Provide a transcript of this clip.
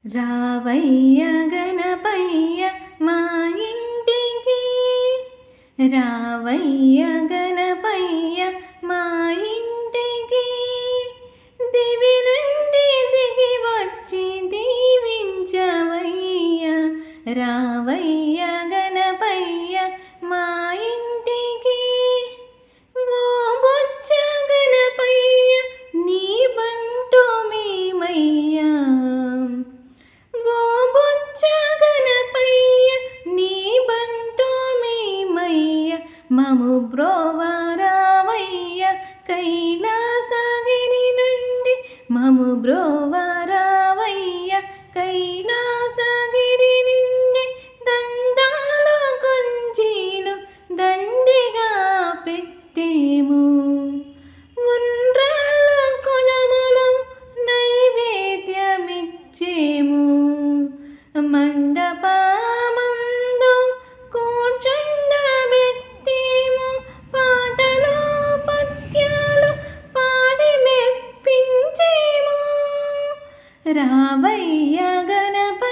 రావయ్య గణపయ్య మా ఇంటికి, రావయ్య గణపయ్య మా ఇంటికి, దివి నుండి దిగి వచ్చి దీవించవయ్య. రావయ్య గణపయ్య మా ఇంటికి, ఓ బొజ్జ గణపయ్య నీ బంటు మేమయ్యా. ఓ బొజ్జ గణపయ్య నీ బంటు మేమయ్య, మము బ్రోవ రావయ్య కైలాసగిరి నుండి, మము బ్రోవ రావయ్య కైలాసగిరి నుండి, దండాల కొంచీలు దండిగా పెట్టేము, ఉండ్రాళ్ళ కులములు నైవేద్యమిచ్చేము, మండపమందు కూర్చుండబెట్టేము, పాటలు పద్యాలు పాడి మెప్పించేము. రావయ్య గణపయ్య